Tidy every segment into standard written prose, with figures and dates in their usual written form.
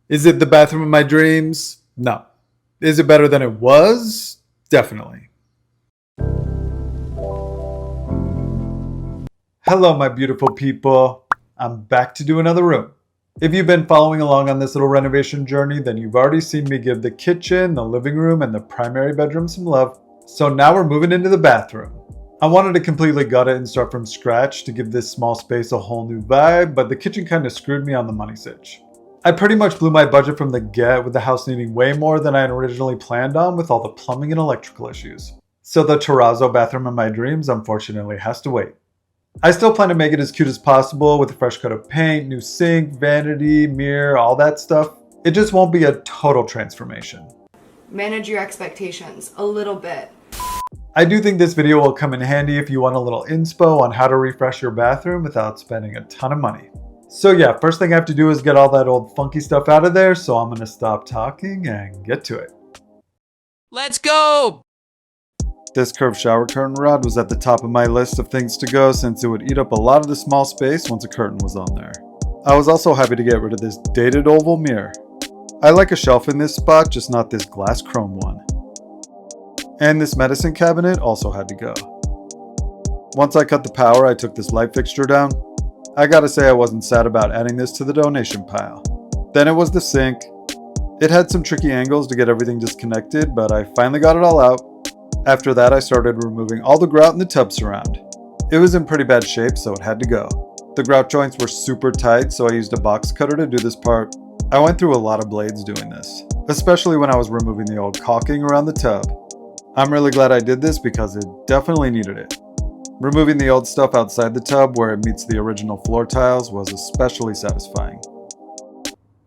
Is it the bathroom of my dreams? No. Is it better than it was? Definitely. Hello, my beautiful people. I'm back to do another room. If you've been following along on this little renovation journey, then you've already seen me give the kitchen, the living room, and the primary bedroom some love. So now we're moving into the bathroom. I wanted to completely gut it and start from scratch to give this small space a whole new vibe, but the kitchen kind of screwed me on the money sitch. I pretty much blew my budget from the get, with the house needing way more than I had originally planned on with all the plumbing and electrical issues. So the terrazzo bathroom of my dreams unfortunately has to wait. I still plan to make it as cute as possible with a fresh coat of paint, new sink, vanity, mirror, all that stuff. It just won't be a total transformation. Manage your expectations a little bit. I do think this video will come in handy if you want a little inspo on how to refresh your bathroom without spending a ton of money. So yeah, first thing I have to do is get all that old funky stuff out of there, so I'm gonna stop talking and get to it. Let's go! This curved shower curtain rod was at the top of my list of things to go since it would eat up a lot of the small space once a curtain was on there. I was also happy to get rid of this dated oval mirror. I like a shelf in this spot, just not this glass chrome one. And this medicine cabinet also had to go. Once I cut the power, I took this light fixture down. I gotta say I wasn't sad about adding this to the donation pile. Then it was the sink. It had some tricky angles to get everything disconnected, but I finally got it all out. After that, I started removing all the grout in the tub surround. It was in pretty bad shape, so it had to go. The grout joints were super tight, so I used a box cutter to do this part. I went through a lot of blades doing this, especially when I was removing the old caulking around the tub. I'm really glad I did this because it definitely needed it. Removing the old stuff outside the tub where it meets the original floor tiles was especially satisfying.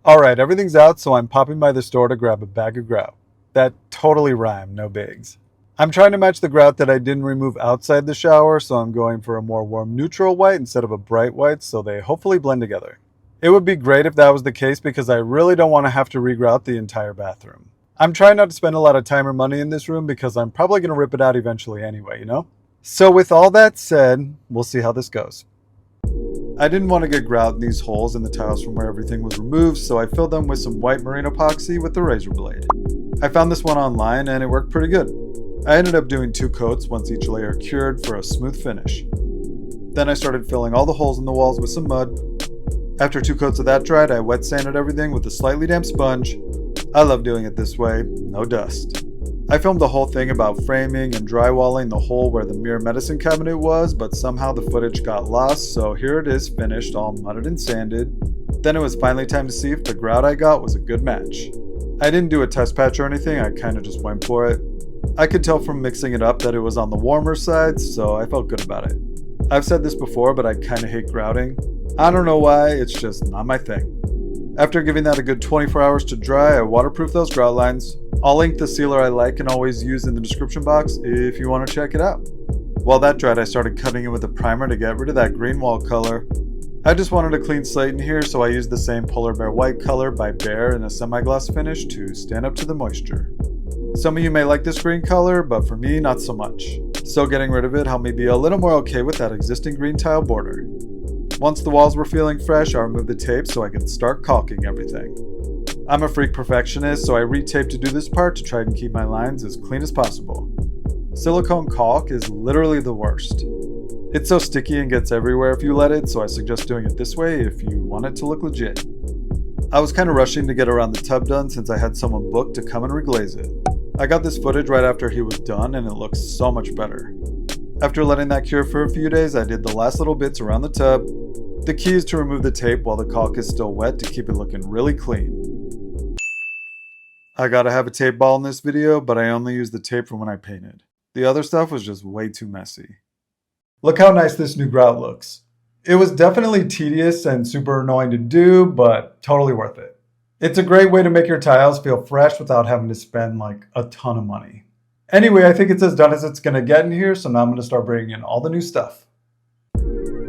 Alright, everything's out, so I'm popping by the store to grab a bag of grout. That totally rhymed, no bigs. I'm trying to match the grout that I didn't remove outside the shower, so I'm going for a more warm neutral white instead of a bright white, so they hopefully blend together. It would be great if that was the case because I really don't want to have to regrout the entire bathroom. I'm trying not to spend a lot of time or money in this room because I'm probably going to rip it out eventually anyway, you know? So with all that said, we'll see how this goes. I didn't want to get grout in these holes in the tiles from where everything was removed, so I filled them with some white marine epoxy with the razor blade. I found this one online and it worked pretty good. I ended up doing 2 coats once each layer cured for a smooth finish. Then I started filling all the holes in the walls with some mud. After 2 coats of that dried, I wet sanded everything with a slightly damp sponge. I love doing it this way, no dust. I filmed the whole thing about framing and drywalling the hole where the mirror medicine cabinet was, but somehow the footage got lost, so here it is finished, all mudded and sanded. Then it was finally time to see if the grout I got was a good match. I didn't do a test patch or anything, I kinda just went for it. I could tell from mixing it up that it was on the warmer side, so I felt good about it. I've said this before, but I kinda hate grouting. I don't know why, it's just not my thing. After giving that a good 24 hours to dry, I waterproofed those grout lines. I'll link the sealer I like and always use in the description box if you want to check it out. While that dried, I started cutting it with a primer to get rid of that green wall color. I just wanted a clean slate in here, so I used the same Polar Bear white color by Bear in a semi-gloss finish to stand up to the moisture. Some of you may like this green color, but for me, not so much. So getting rid of it helped me be a little more okay with that existing green tile border. Once the walls were feeling fresh, I removed the tape so I could start caulking everything. I'm a freak perfectionist, so I retaped to do this part to try and keep my lines as clean as possible. Silicone caulk is literally the worst. It's so sticky and gets everywhere if you let it, so I suggest doing it this way if you want it to look legit. I was kind of rushing to get around the tub done since I had someone booked to come and reglaze it. I got this footage right after he was done and it looks so much better. After letting that cure for a few days, I did the last little bits around the tub. The key is to remove the tape while the caulk is still wet to keep it looking really clean. I gotta have a tape ball in this video, but I only used the tape from when I painted. The other stuff was just way too messy. Look how nice this new grout looks. It was definitely tedious and super annoying to do, but totally worth it. It's a great way to make your tiles feel fresh without having to spend like a ton of money. Anyway, I think it's as done as it's gonna get in here, so now I'm gonna start bringing in all the new stuff.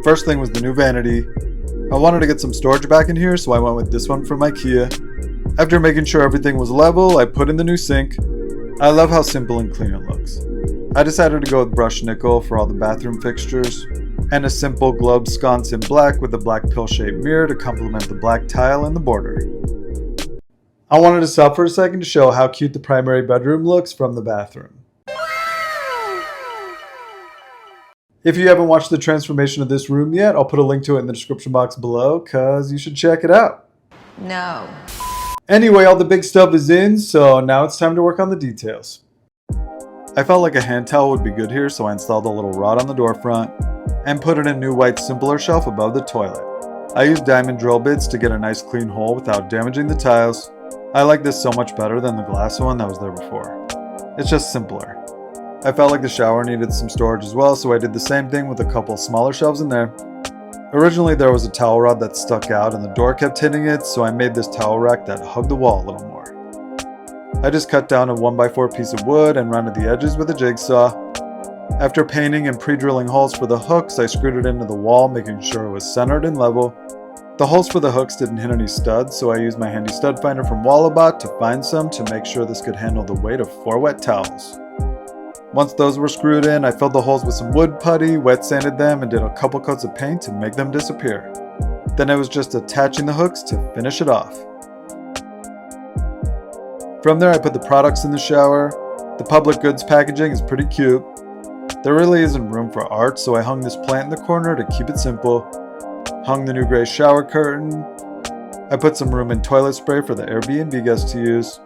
First thing was the new vanity. I wanted to get some storage back in here, so I went with this one from IKEA. After making sure everything was level, I put in the new sink. I love how simple and clean it looks. I decided to go with brushed nickel for all the bathroom fixtures, and a simple globe sconce in black with a black pill-shaped mirror to complement the black tile and the border. I wanted to stop for a second to show how cute the primary bedroom looks from the bathroom. If you haven't watched the transformation of this room yet, I'll put a link to it in the description box below, cause you should check it out. No. Anyway, all the big stuff is in, so now it's time to work on the details. I felt like a hand towel would be good here, so I installed a little rod on the door front and put in a new white simpler shelf above the toilet. I used diamond drill bits to get a nice clean hole without damaging the tiles. I like this so much better than the glass one that was there before. It's just simpler. I felt like the shower needed some storage as well, so I did the same thing with a couple smaller shelves in there. Originally there was a towel rod that stuck out and the door kept hitting it, so I made this towel rack that hugged the wall a little more. I just cut down a 1x4 piece of wood and rounded the edges with a jigsaw. After painting and pre-drilling holes for the hooks, I screwed it into the wall, making sure it was centered and level. The holes for the hooks didn't hit any studs, so I used my handy stud finder from Wallabot to find some to make sure this could handle the weight of 4 wet towels. Once those were screwed in, I filled the holes with some wood putty, wet sanded them, and did a couple coats of paint to make them disappear. Then it was just attaching the hooks to finish it off. From there I put the products in the shower. The public goods packaging is pretty cute. There really isn't room for art, so I hung this plant in the corner to keep it simple. Hung the new gray shower curtain. I put some room and toilet spray for the Airbnb guests to use.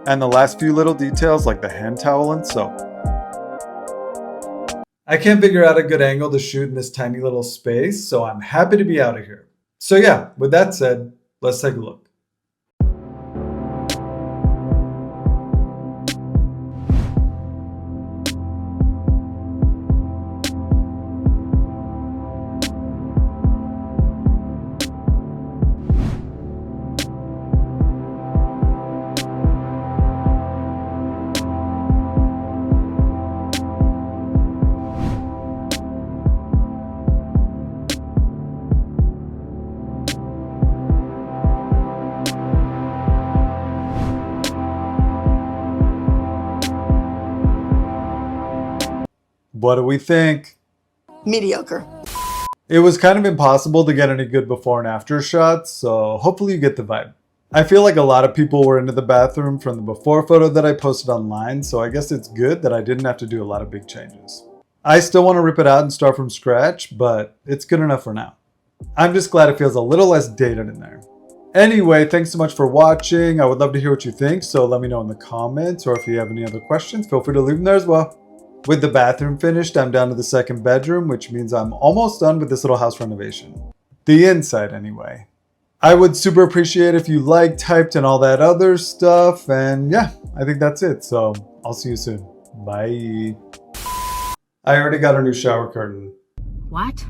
And the last few little details like the hand towel and soap. I can't figure out a good angle to shoot in this tiny little space, so I'm happy to be out of here. So yeah, with that said, let's take a look. What do we think? Mediocre. It was kind of impossible to get any good before and after shots, so hopefully you get the vibe. I feel like a lot of people were into the bathroom from the before photo that I posted online, so I guess it's good that I didn't have to do a lot of big changes. I still want to rip it out and start from scratch, but it's good enough for now. I'm just glad it feels a little less dated in there. Anyway, thanks so much for watching. I would love to hear what you think, so let me know in the comments, or if you have any other questions, feel free to leave them there as well. With the bathroom finished, I'm down to the second bedroom, which means I'm almost done with this little house renovation. The inside, anyway. I would super appreciate if you liked, typed, and all that other stuff, and yeah, I think that's it, so I'll see you soon. Bye. I already got a new shower curtain. What?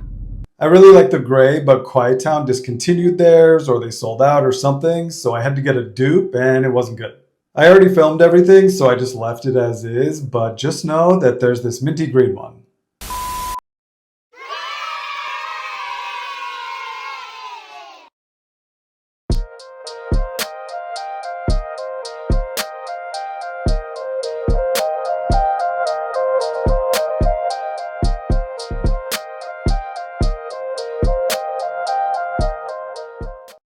I really like the gray, but Quiet Town discontinued theirs, or they sold out or something, so I had to get a dupe, and it wasn't good. I already filmed everything, so I just left it as is, but just know that there's this minty green one.